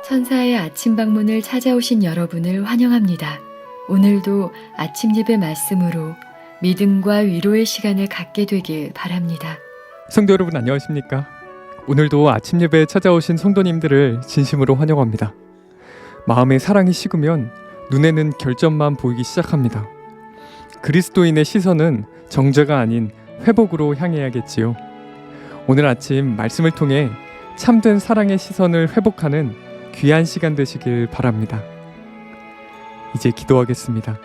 천사의 아침 방문을 찾아오신 여러분을 환영합니다. 오늘도 아침 예배 말씀으로 믿음과 위로의 시간을 갖게 되길 바랍니다. 성도 여러분 안녕하십니까? 오늘도 아침 예배에 찾아오신 성도님들을 진심으로 환영합니다. 마음의 사랑이 식으면 눈에는 결점만 보이기 시작합니다. 그리스도인의 시선은 정죄가 아닌 회복으로 향해야겠지요. 오늘 아침 말씀을 통해 참된 사랑의 시선을 회복하는 귀한 시간 되시길 바랍니다. 이제 기도하겠습니다.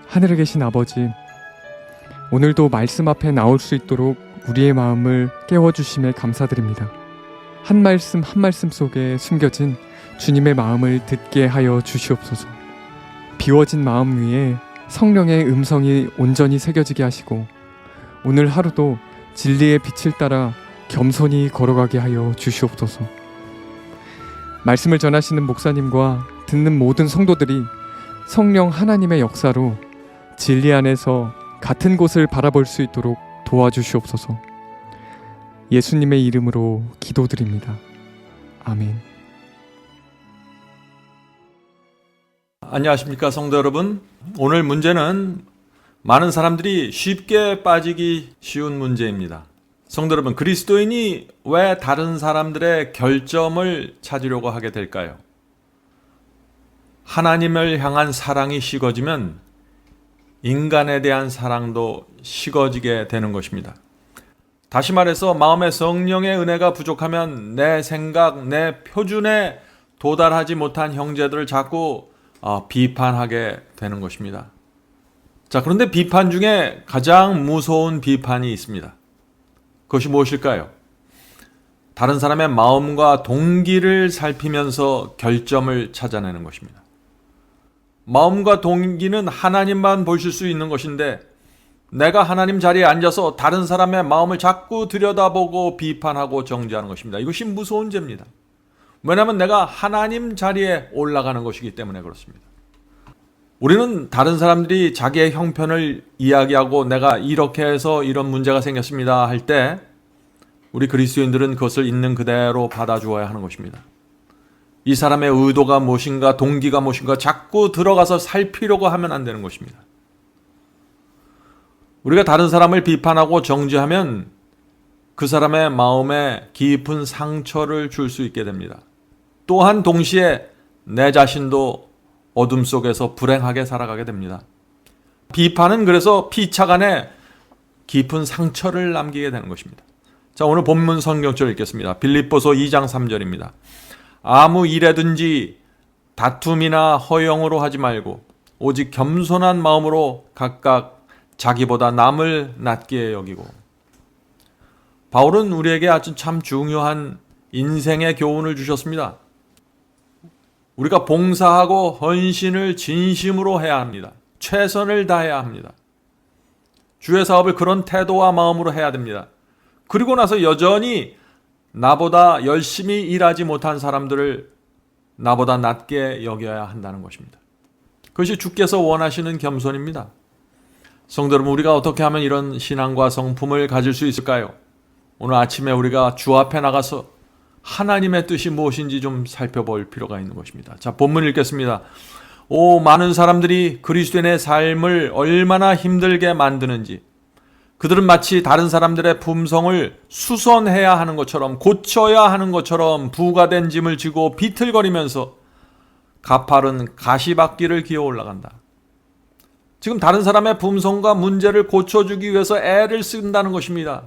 하늘에 계신 아버지, 오늘도 말씀 앞에 나올 수 있도록 우리의 마음을 깨워주심에 감사드립니다. 한 말씀 한 말씀 속에 숨겨진 주님의 마음을 듣게 하여 주시옵소서. 비워진 마음 위에 성령의 음성이 온전히 새겨지게 하시고 오늘 하루도 진리의 빛을 따라 겸손히 걸어가게 하여 주시옵소서. 말씀을 전하시는 목사님과 듣는 모든 성도들이 성령 하나님의 역사로 진리 안에서 같은 곳을 바라볼 수 있도록 도와주시옵소서. 예수님의 이름으로 기도드립니다. 아멘. 안녕하십니까 성도 여러분. 오늘 문제는 많은 사람들이 쉽게 빠지기 쉬운 문제입니다. 성도 여러분, 그리스도인이 왜 다른 사람들의 결점을 찾으려고 하게 될까요? 하나님을 향한 사랑이 식어지면 인간에 대한 사랑도 식어지게 되는 것입니다. 다시 말해서 마음에 성령의 은혜가 부족하면 내 생각, 내 표준에 도달하지 못한 형제들을 자꾸 비판하게 되는 것입니다. 자, 그런데 비판 중에 가장 무서운 비판이 있습니다. 그것이 무엇일까요? 다른 사람의 마음과 동기를 살피면서 결점을 찾아내는 것입니다. 마음과 동기는 하나님만 보실 수 있는 것인데 내가 하나님 자리에 앉아서 다른 사람의 마음을 자꾸 들여다보고 비판하고 정죄하는 것입니다. 이것이 무서운 죄입니다. 왜냐하면 내가 하나님 자리에 올라가는 것이기 때문에 그렇습니다. 우리는 다른 사람들이 자기의 형편을 이야기하고 내가 이렇게 해서 이런 문제가 생겼습니다 할 때 우리 그리스도인들은 그것을 있는 그대로 받아주어야 하는 것입니다. 이 사람의 의도가 무엇인가, 동기가 무엇인가 자꾸 들어가서 살피려고 하면 안 되는 것입니다. 우리가 다른 사람을 비판하고 정죄하면 그 사람의 마음에 깊은 상처를 줄 수 있게 됩니다. 또한 동시에 내 자신도 어둠 속에서 불행하게 살아가게 됩니다. 비판은 그래서 피차간에 깊은 상처를 남기게 되는 것입니다. 자, 오늘 본문 성경절 읽겠습니다. 빌립보서 2장 3절입니다. 아무 일에든지 다툼이나 허영으로 하지 말고 오직 겸손한 마음으로 각각 자기보다 남을 낮게 여기고. 바울은 우리에게 아주 참 중요한 인생의 교훈을 주셨습니다. 우리가 봉사하고 헌신을 진심으로 해야 합니다. 최선을 다해야 합니다. 주의 사업을 그런 태도와 마음으로 해야 됩니다. 그리고 나서 여전히 나보다 열심히 일하지 못한 사람들을 나보다 낮게 여겨야 한다는 것입니다. 그것이 주께서 원하시는 겸손입니다. 성도 여러분, 우리가 어떻게 하면 이런 신앙과 성품을 가질 수 있을까요? 오늘 아침에 우리가 주 앞에 나가서 하나님의 뜻이 무엇인지 좀 살펴볼 필요가 있는 것입니다. 자, 본문 읽겠습니다. 많은 사람들이 그리스도인의 삶을 얼마나 힘들게 만드는지, 그들은 마치 다른 사람들의 품성을 수선해야 하는 것처럼, 고쳐야 하는 것처럼 부과된 짐을 지고 비틀거리면서 가파른 가시밭길을 기어 올라간다. 지금 다른 사람의 품성과 문제를 고쳐주기 위해서 애를 쓴다는 것입니다.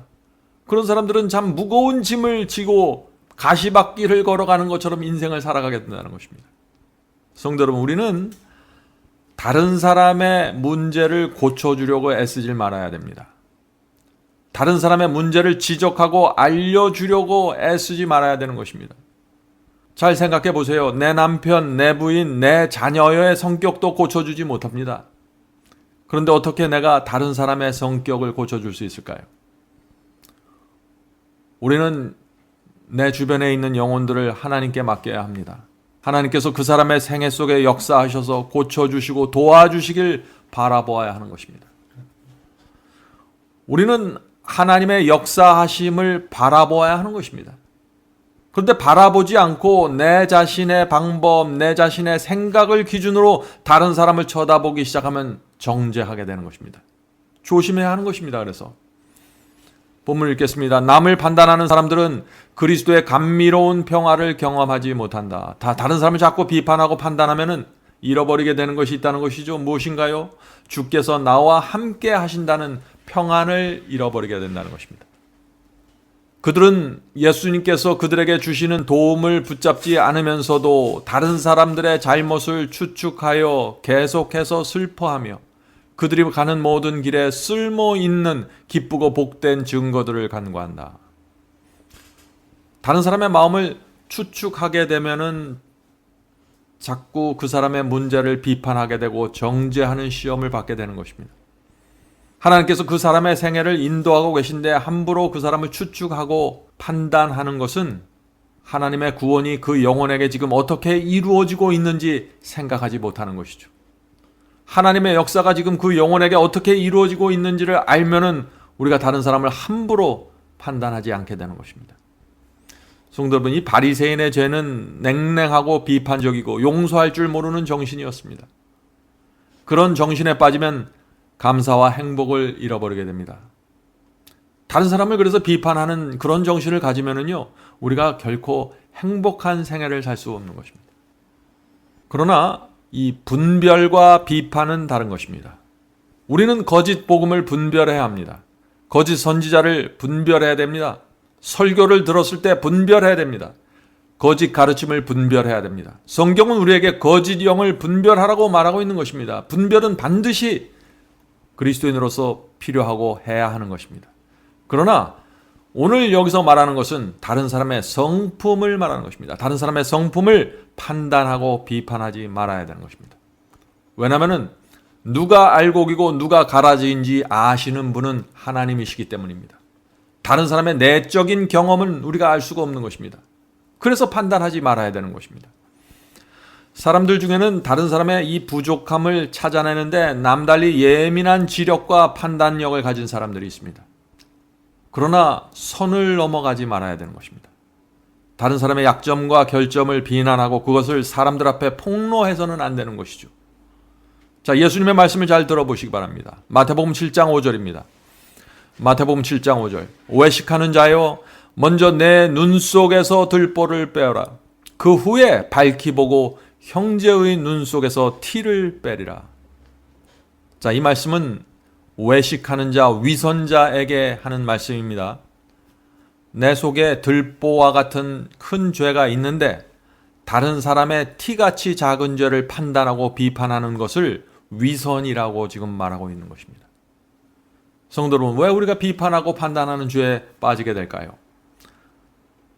그런 사람들은 참 무거운 짐을 지고 가시밭길을 걸어가는 것처럼 인생을 살아가게 된다는 것입니다. 성도 여러분, 우리는 다른 사람의 문제를 고쳐주려고 애쓰질 말아야 됩니다. 다른 사람의 문제를 지적하고 알려주려고 애쓰지 말아야 되는 것입니다. 잘 생각해 보세요. 내 남편, 내 부인, 내 자녀의 성격도 고쳐주지 못합니다. 그런데 어떻게 내가 다른 사람의 성격을 고쳐줄 수 있을까요? 우리는 내 주변에 있는 영혼들을 하나님께 맡겨야 합니다. 하나님께서 그 사람의 생애 속에 역사하셔서 고쳐주시고 도와주시길 바라보아야 하는 것입니다. 우리는 하나님의 역사하심을 바라보아야 하는 것입니다. 그런데 바라보지 않고 내 자신의 방법, 내 자신의 생각을 기준으로 다른 사람을 쳐다보기 시작하면 정죄하게 되는 것입니다. 조심해야 하는 것입니다. 그래서 본문 읽겠습니다. 남을 판단하는 사람들은 그리스도의 감미로운 평화를 경험하지 못한다. 다른 사람을 자꾸 비판하고 판단하면은 잃어버리게 되는 것이 있다는 것이죠. 무엇인가요? 주께서 나와 함께 하신다는 평안을 잃어버리게 된다는 것입니다. 그들은 예수님께서 그들에게 주시는 도움을 붙잡지 않으면서도 다른 사람들의 잘못을 추측하여 계속해서 슬퍼하며 그들이 가는 모든 길에 쓸모 있는 기쁘고 복된 증거들을 간구한다. 다른 사람의 마음을 추측하게 되면은 자꾸 그 사람의 문제를 비판하게 되고 정죄하는 시험을 받게 되는 것입니다. 하나님께서 그 사람의 생애를 인도하고 계신데 함부로 그 사람을 추측하고 판단하는 것은 하나님의 구원이 그 영혼에게 지금 어떻게 이루어지고 있는지 생각하지 못하는 것이죠. 하나님의 역사가 지금 그 영혼에게 어떻게 이루어지고 있는지를 알면은 우리가 다른 사람을 함부로 판단하지 않게 되는 것입니다. 성도 여러분, 이 바리새인의 죄는 냉랭하고 비판적이고 용서할 줄 모르는 정신이었습니다. 그런 정신에 빠지면 감사와 행복을 잃어버리게 됩니다. 다른 사람을 그래서 비판하는 그런 정신을 가지면은요, 우리가 결코 행복한 생애를 살 수 없는 것입니다. 그러나 이 분별과 비판은 다른 것입니다. 우리는 거짓 복음을 분별해야 합니다. 거짓 선지자를 분별해야 됩니다. 설교를 들었을 때 분별해야 됩니다. 거짓 가르침을 분별해야 됩니다. 성경은 우리에게 거짓 영을 분별하라고 말하고 있는 것입니다. 분별은 반드시 그리스도인으로서 필요하고 해야 하는 것입니다. 그러나 오늘 여기서 말하는 것은 다른 사람의 성품을 말하는 것입니다. 다른 사람의 성품을 판단하고 비판하지 말아야 되는 것입니다. 왜냐하면 누가 알곡이고 누가 가라지인지 아시는 분은 하나님이시기 때문입니다. 다른 사람의 내적인 경험은 우리가 알 수가 없는 것입니다. 그래서 판단하지 말아야 되는 것입니다. 사람들 중에는 다른 사람의 이 부족함을 찾아내는데 남달리 예민한 지력과 판단력을 가진 사람들이 있습니다. 그러나 선을 넘어가지 말아야 되는 것입니다. 다른 사람의 약점과 결점을 비난하고 그것을 사람들 앞에 폭로해서는 안 되는 것이죠. 자, 예수님의 말씀을 잘 들어보시기 바랍니다. 마태복음 7장 5절입니다. 마태복음 7장 5절. 외식하는 자여, 먼저 내 눈 속에서 들보를 빼어라. 그 후에 밝히 보고 형제의 눈 속에서 티를 빼리라. 자, 이 말씀은 외식하는 자, 위선자에게 하는 말씀입니다. 내 속에 들보와 같은 큰 죄가 있는데 다른 사람의 티같이 작은 죄를 판단하고 비판하는 것을 위선이라고 지금 말하고 있는 것입니다. 성도 여러분, 왜 우리가 비판하고 판단하는 죄에 빠지게 될까요?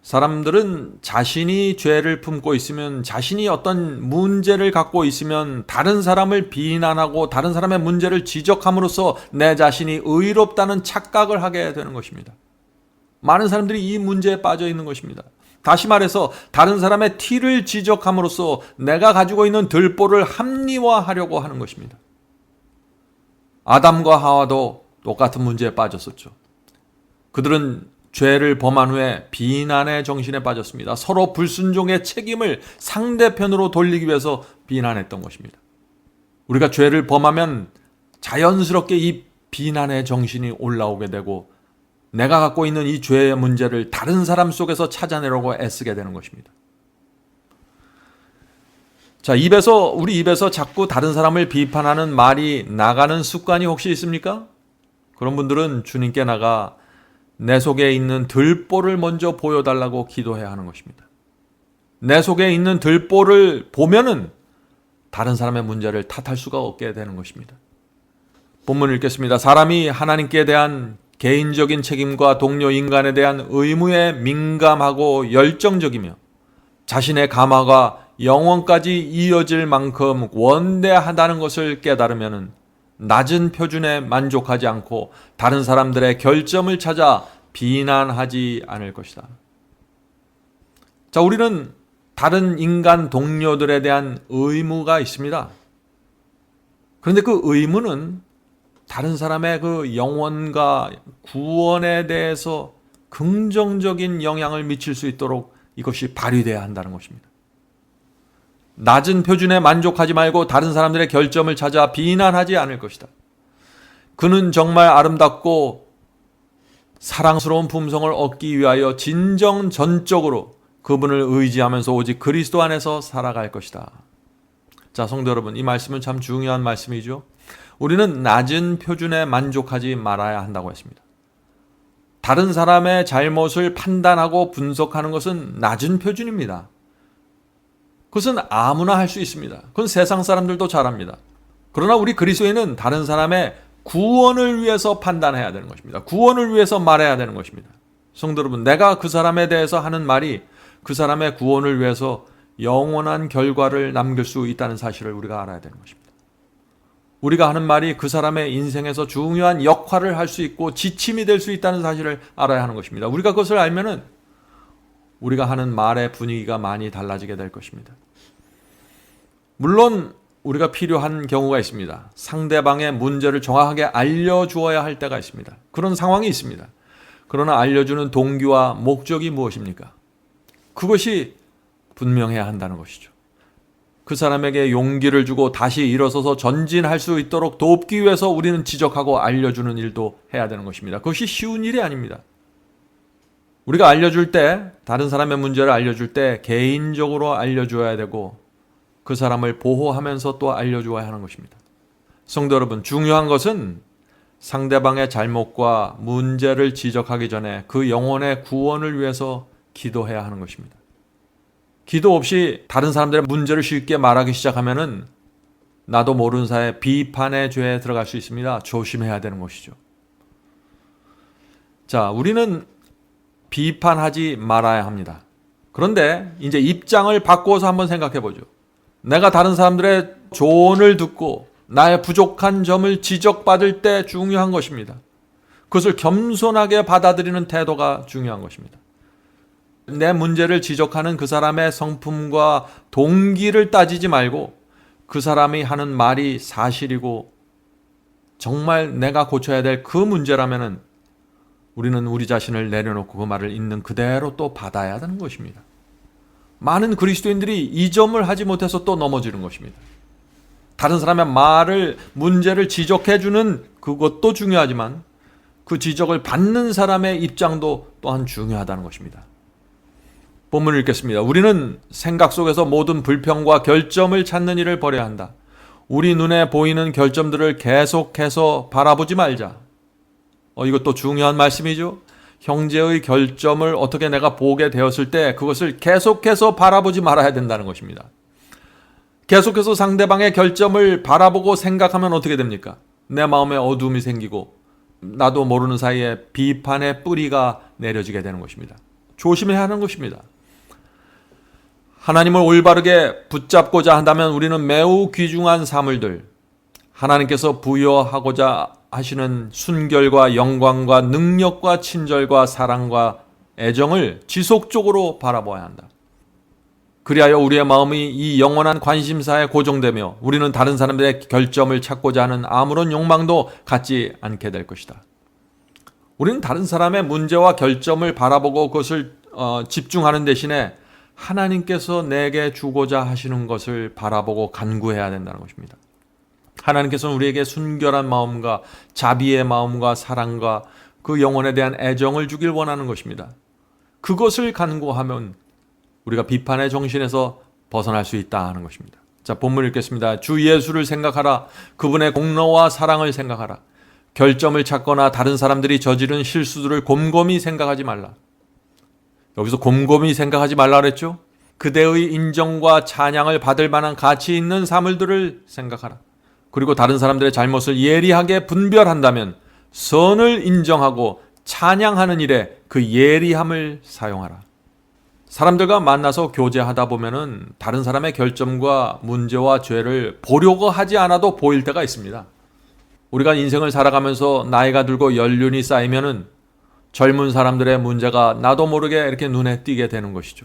사람들은 자신이 죄를 품고 있으면, 자신이 어떤 문제를 갖고 있으면 다른 사람을 비난하고 다른 사람의 문제를 지적함으로써 내 자신이 의롭다는 착각을 하게 되는 것입니다. 많은 사람들이 이 문제에 빠져 있는 것입니다. 다시 말해서 다른 사람의 티를 지적함으로써 내가 가지고 있는 들보를 합리화하려고 하는 것입니다. 아담과 하와도 똑같은 문제에 빠졌었죠. 그들은 죄를 범한 후에 비난의 정신에 빠졌습니다. 서로 불순종의 책임을 상대편으로 돌리기 위해서 비난했던 것입니다. 우리가 죄를 범하면 자연스럽게 이 비난의 정신이 올라오게 되고 내가 갖고 있는 이 죄의 문제를 다른 사람 속에서 찾아내려고 애쓰게 되는 것입니다. 자, 우리 입에서 자꾸 다른 사람을 비판하는 말이 나가는 습관이 혹시 있습니까? 그런 분들은 주님께 나가 내 속에 있는 들보를 먼저 보여달라고 기도해야 하는 것입니다. 내 속에 있는 들보를 보면은 다른 사람의 문제를 탓할 수가 없게 되는 것입니다. 본문을 읽겠습니다. 사람이 하나님께 대한 개인적인 책임과 동료 인간에 대한 의무에 민감하고 열정적이며 자신의 감화가 영원까지 이어질 만큼 원대하다는 것을 깨달으면 낮은 표준에 만족하지 않고 다른 사람들의 결점을 찾아 비난하지 않을 것이다. 자, 우리는 다른 인간 동료들에 대한 의무가 있습니다. 그런데 그 의무는 다른 사람의 그 영혼과 구원에 대해서 긍정적인 영향을 미칠 수 있도록 이것이 발휘돼야 한다는 것입니다. 낮은 표준에 만족하지 말고 다른 사람들의 결점을 찾아 비난하지 않을 것이다. 그는 정말 아름답고 사랑스러운 품성을 얻기 위하여 진정 전적으로 그분을 의지하면서 오직 그리스도 안에서 살아갈 것이다. 자, 성도 여러분, 이 말씀은 참 중요한 말씀이죠. 우리는 낮은 표준에 만족하지 말아야 한다고 했습니다. 다른 사람의 잘못을 판단하고 분석하는 것은 낮은 표준입니다. 그것은 아무나 할 수 있습니다. 그건 세상 사람들도 잘합니다. 그러나 우리 그리스도인은 다른 사람의 구원을 위해서 판단해야 되는 것입니다. 구원을 위해서 말해야 되는 것입니다. 성도 여러분, 내가 그 사람에 대해서 하는 말이 그 사람의 구원을 위해서 영원한 결과를 남길 수 있다는 사실을 우리가 알아야 되는 것입니다. 우리가 하는 말이 그 사람의 인생에서 중요한 역할을 할 수 있고 지침이 될 수 있다는 사실을 알아야 하는 것입니다. 우리가 그것을 알면은 우리가 하는 말의 분위기가 많이 달라지게 될 것입니다. 물론 우리가 필요한 경우가 있습니다. 상대방의 문제를 정확하게 알려주어야 할 때가 있습니다. 그런 상황이 있습니다. 그러나 알려주는 동기와 목적이 무엇입니까? 그것이 분명해야 한다는 것이죠. 그 사람에게 용기를 주고 다시 일어서서 전진할 수 있도록 돕기 위해서 우리는 지적하고 알려주는 일도 해야 되는 것입니다. 그것이 쉬운 일이 아닙니다. 우리가 알려줄 때, 다른 사람의 문제를 알려줄 때 개인적으로 알려줘야 되고 그 사람을 보호하면서 또 알려줘야 하는 것입니다. 성도 여러분, 중요한 것은 상대방의 잘못과 문제를 지적하기 전에 그 영혼의 구원을 위해서 기도해야 하는 것입니다. 기도 없이 다른 사람들의 문제를 쉽게 말하기 시작하면은 나도 모르는 사이에 비판의 죄에 들어갈 수 있습니다. 조심해야 되는 것이죠. 자, 우리는 비판하지 말아야 합니다. 그런데 이제 입장을 바꾸어서 한번 생각해 보죠. 내가 다른 사람들의 조언을 듣고 나의 부족한 점을 지적받을 때 중요한 것입니다. 그것을 겸손하게 받아들이는 태도가 중요한 것입니다. 내 문제를 지적하는 그 사람의 성품과 동기를 따지지 말고 그 사람이 하는 말이 사실이고 정말 내가 고쳐야 될 그 문제라면은 우리는 우리 자신을 내려놓고 그 말을 있는 그대로 또 받아야 하는 것입니다. 많은 그리스도인들이 이 점을 하지 못해서 또 넘어지는 것입니다. 다른 사람의 말을, 문제를 지적해주는 그것도 중요하지만 그 지적을 받는 사람의 입장도 또한 중요하다는 것입니다. 본문을 읽겠습니다. 우리는 생각 속에서 모든 불평과 결점을 찾는 일을 버려야 한다. 우리 눈에 보이는 결점들을 계속해서 바라보지 말자. 이것도 중요한 말씀이죠. 형제의 결점을 어떻게 내가 보게 되었을 때 그것을 계속해서 바라보지 말아야 된다는 것입니다. 계속해서 상대방의 결점을 바라보고 생각하면 어떻게 됩니까? 내 마음에 어두움이 생기고 나도 모르는 사이에 비판의 뿌리가 내려지게 되는 것입니다. 조심해야 하는 것입니다. 하나님을 올바르게 붙잡고자 한다면 우리는 매우 귀중한 사물들, 하나님께서 부여하고자 하시는 순결과 영광과 능력과 친절과 사랑과 애정을 지속적으로 바라봐야 한다. 그리하여 우리의 마음이 이 영원한 관심사에 고정되며 우리는 다른 사람들의 결점을 찾고자 하는 아무런 욕망도 갖지 않게 될 것이다. 우리는 다른 사람의 문제와 결점을 바라보고 그것을 집중하는 대신에 하나님께서 내게 주고자 하시는 것을 바라보고 간구해야 된다는 것입니다. 하나님께서는 우리에게 순결한 마음과 자비의 마음과 사랑과 그 영혼에 대한 애정을 주길 원하는 것입니다. 그것을 간구하면 우리가 비판의 정신에서 벗어날 수 있다 하는 것입니다. 자, 본문 읽겠습니다. 주 예수를 생각하라. 그분의 공로와 사랑을 생각하라. 결점을 찾거나 다른 사람들이 저지른 실수들을 곰곰이 생각하지 말라. 여기서 곰곰이 생각하지 말라 그랬죠? 그대의 인정과 찬양을 받을 만한 가치 있는 사물들을 생각하라. 그리고 다른 사람들의 잘못을 예리하게 분별한다면 선을 인정하고 찬양하는 일에 그 예리함을 사용하라. 사람들과 만나서 교제하다 보면은 다른 사람의 결점과 문제와 죄를 보려고 하지 않아도 보일 때가 있습니다. 우리가 인생을 살아가면서 나이가 들고 연륜이 쌓이면은 젊은 사람들의 문제가 나도 모르게 이렇게 눈에 띄게 되는 것이죠.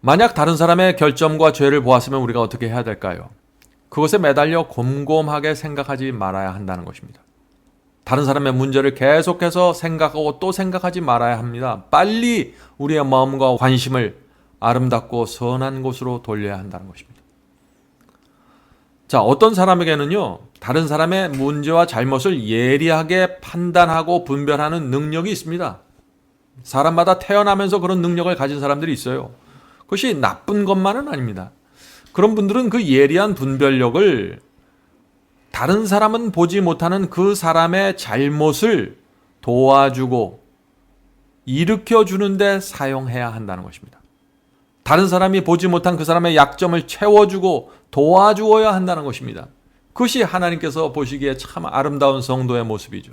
만약 다른 사람의 결점과 죄를 보았으면 우리가 어떻게 해야 될까요? 그것에 매달려 곰곰하게 생각하지 말아야 한다는 것입니다. 다른 사람의 문제를 계속해서 생각하고 또 생각하지 말아야 합니다. 빨리 우리의 마음과 관심을 아름답고 선한 곳으로 돌려야 한다는 것입니다. 자, 어떤 사람에게는요, 다른 사람의 문제와 잘못을 예리하게 판단하고 분별하는 능력이 있습니다. 사람마다 태어나면서 그런 능력을 가진 사람들이 있어요. 그것이 나쁜 것만은 아닙니다. 그런 분들은 그 예리한 분별력을 다른 사람은 보지 못하는 그 사람의 잘못을 도와주고 일으켜주는데 사용해야 한다는 것입니다. 다른 사람이 보지 못한 그 사람의 약점을 채워주고 도와주어야 한다는 것입니다. 그것이 하나님께서 보시기에 참 아름다운 성도의 모습이죠.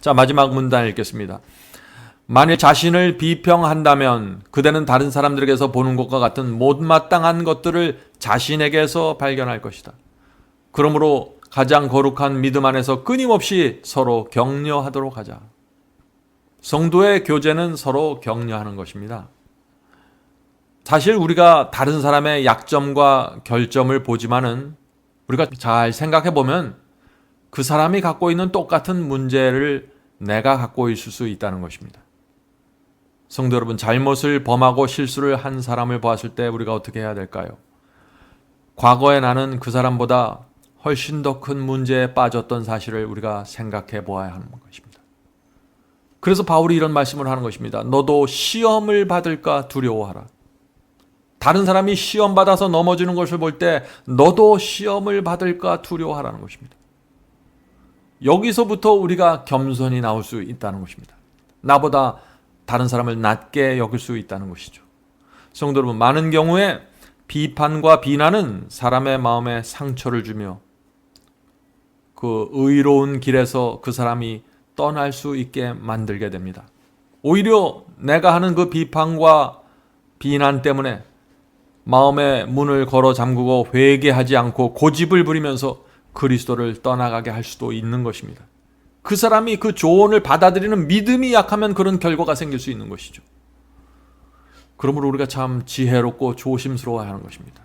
자, 마지막 문단 읽겠습니다. 만일 자신을 비평한다면 그대는 다른 사람들에게서 보는 것과 같은 못마땅한 것들을 자신에게서 발견할 것이다. 그러므로 가장 거룩한 믿음 안에서 끊임없이 서로 격려하도록 하자. 성도의 교제는 서로 격려하는 것입니다. 사실 우리가 다른 사람의 약점과 결점을 보지만은 우리가 잘 생각해 보면 그 사람이 갖고 있는 똑같은 문제를 내가 갖고 있을 수 있다는 것입니다. 성도 여러분, 잘못을 범하고 실수를 한 사람을 보았을 때 우리가 어떻게 해야 될까요? 과거에 나는 그 사람보다 훨씬 더 큰 문제에 빠졌던 사실을 우리가 생각해 보아야 하는 것입니다. 그래서 바울이 이런 말씀을 하는 것입니다. 너도 시험을 받을까 두려워하라. 다른 사람이 시험 받아서 넘어지는 것을 볼 때 너도 시험을 받을까 두려워하라는 것입니다. 여기서부터 우리가 겸손이 나올 수 있다는 것입니다. 나보다 다른 사람을 낮게 여길 수 있다는 것이죠. 성도 여러분, 많은 경우에 비판과 비난은 사람의 마음에 상처를 주며 그 의로운 길에서 그 사람이 떠날 수 있게 만들게 됩니다. 오히려 내가 하는 그 비판과 비난 때문에 마음의 문을 걸어 잠그고 회개하지 않고 고집을 부리면서 그리스도를 떠나가게 할 수도 있는 것입니다. 그 사람이 그 조언을 받아들이는 믿음이 약하면 그런 결과가 생길 수 있는 것이죠. 그러므로 우리가 참 지혜롭고 조심스러워야 하는 것입니다.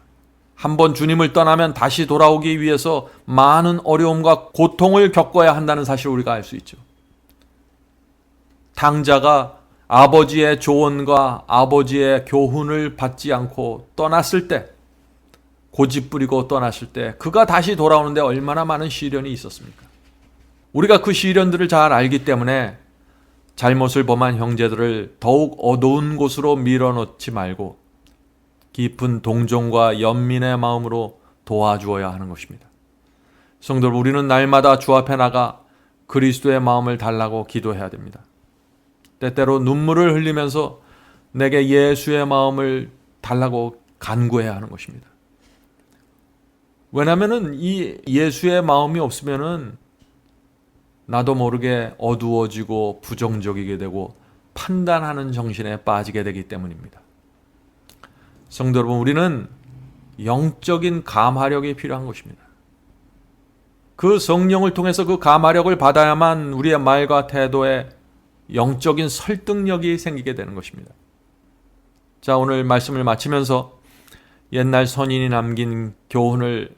한번 주님을 떠나면 다시 돌아오기 위해서 많은 어려움과 고통을 겪어야 한다는 사실을 우리가 알 수 있죠. 탕자가 아버지의 조언과 아버지의 교훈을 받지 않고 떠났을 때, 고집 부리고 떠났을 때 그가 다시 돌아오는데 얼마나 많은 시련이 있었습니까? 우리가 그 시련들을 잘 알기 때문에 잘못을 범한 형제들을 더욱 어두운 곳으로 밀어넣지 말고 깊은 동정과 연민의 마음으로 도와주어야 하는 것입니다. 성도 여러분, 우리는 날마다 주 앞에 나가 그리스도의 마음을 달라고 기도해야 됩니다. 때때로 눈물을 흘리면서 내게 예수의 마음을 달라고 간구해야 하는 것입니다. 왜냐하면 이 예수의 마음이 없으면은 나도 모르게 어두워지고 부정적이게 되고 판단하는 정신에 빠지게 되기 때문입니다. 성도 여러분, 우리는 영적인 감화력이 필요한 것입니다. 그 성령을 통해서 그 감화력을 받아야만 우리의 말과 태도에 영적인 설득력이 생기게 되는 것입니다. 자, 오늘 말씀을 마치면서 옛날 선인이 남긴 교훈을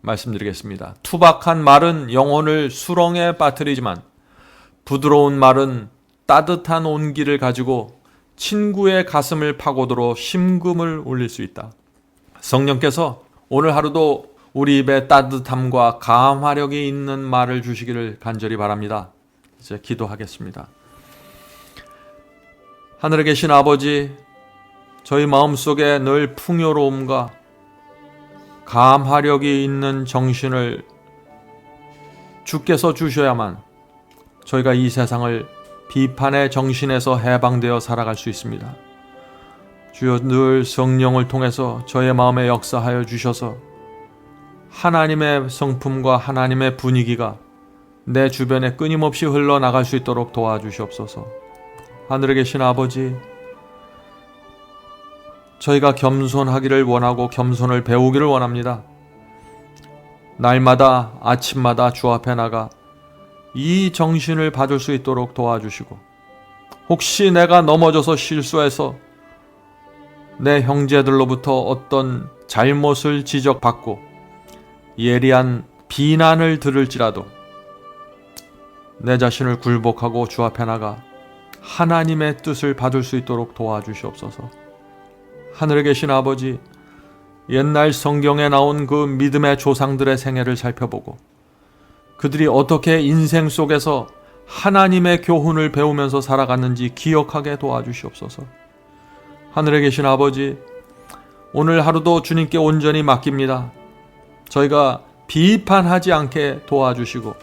말씀드리겠습니다. 투박한 말은 영혼을 수렁에 빠뜨리지만 부드러운 말은 따뜻한 온기를 가지고 친구의 가슴을 파고들어 심금을 울릴 수 있다. 성령께서 오늘 하루도 우리 입에 따뜻함과 감화력이 있는 말을 주시기를 간절히 바랍니다. 이제 기도하겠습니다. 하늘에 계신 아버지, 저희 마음속에 늘 풍요로움과 감화력이 있는 정신을 주께서 주셔야만 저희가 이 세상을 비판의 정신에서 해방되어 살아갈 수 있습니다. 주여, 늘 성령을 통해서 저의 마음에 역사하여 주셔서 하나님의 성품과 하나님의 분위기가 내 주변에 끊임없이 흘러나갈 수 있도록 도와주시옵소서. 하늘에 계신 아버지, 저희가 겸손하기를 원하고 겸손을 배우기를 원합니다. 날마다 아침마다 주 앞에 나가 이 정신을 받을 수 있도록 도와주시고, 혹시 내가 넘어져서 실수해서 내 형제들로부터 어떤 잘못을 지적받고 예리한 비난을 들을지라도 내 자신을 굴복하고 주 앞에 나가 하나님의 뜻을 받을 수 있도록 도와주시옵소서. 하늘에 계신 아버지, 옛날 성경에 나온 그 믿음의 조상들의 생애를 살펴보고 그들이 어떻게 인생 속에서 하나님의 교훈을 배우면서 살아갔는지 기억하게 도와주시옵소서. 하늘에 계신 아버지, 오늘 하루도 주님께 온전히 맡깁니다. 저희가 비판하지 않게 도와주시고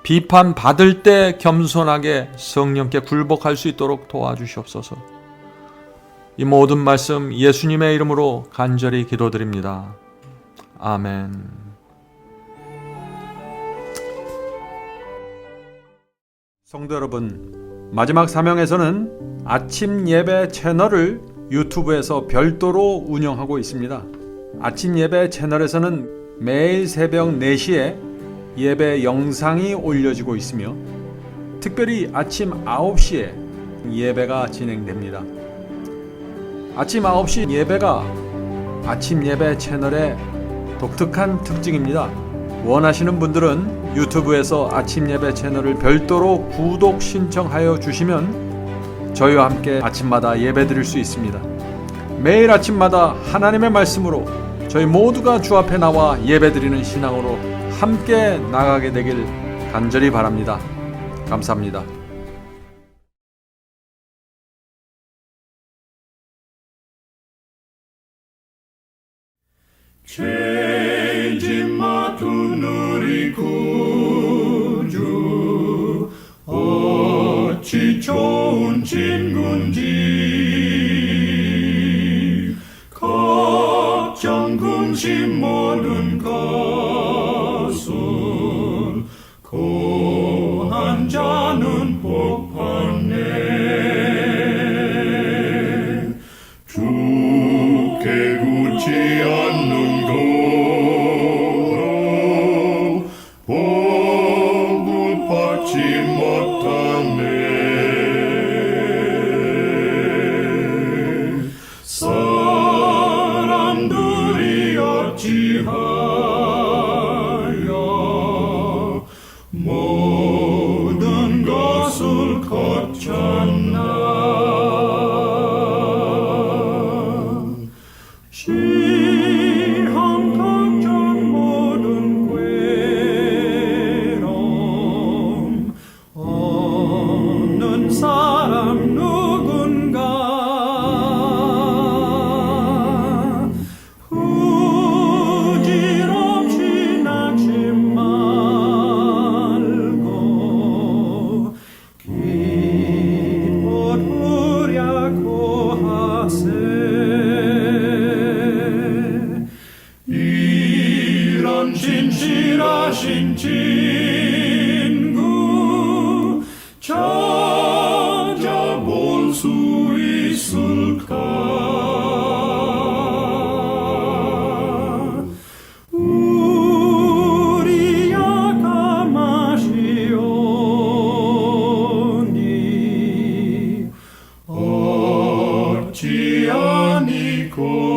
비판받을 때 겸손하게 성령께 굴복할 수 있도록 도와주시옵소서. 이 모든 말씀 예수님의 이름으로 간절히 기도드립니다. 아멘. 성도 여러분, 마지막 사명에서는 아침 예배 채널을 유튜브에서 별도로 운영하고 있습니다. 아침 예배 채널에서는 매일 새벽 4시에 예배 영상이 올려지고 있으며 특별히 아침 9시에 예배가 진행됩니다. 아침 9시 예배가 아침 예배 채널의 독특한 특징입니다. 원하시는 분들은 유튜브에서 아침 예배 채널을 별도로 구독 신청하여 주시면 저희와 함께 아침마다 예배 드릴 수 있습니다. 매일 아침마다 하나님의 말씀으로 저희 모두가 주 앞에 나와 예배 드리는 신앙으로 함께 나가게 되길 간절히 바랍니다. 감사합니다. 죄짐 맡은 우리 구주 어찌 좋은 친구인지 걱정 근심 모든 것을 고한 자는 복 받네. 주께 굳지 않는 거로 복을 받지 못하네. 사람들이 어찌하여 모든 것을 거쳤나. 시험 걱정 모든 괴로움 없는 사람 누군가. 부질없이 낙심 말고 기도하려고 하세. 이런 진실하신 친구 찾아볼 수 있을까. 우리 약함하시오니 어찌하니 고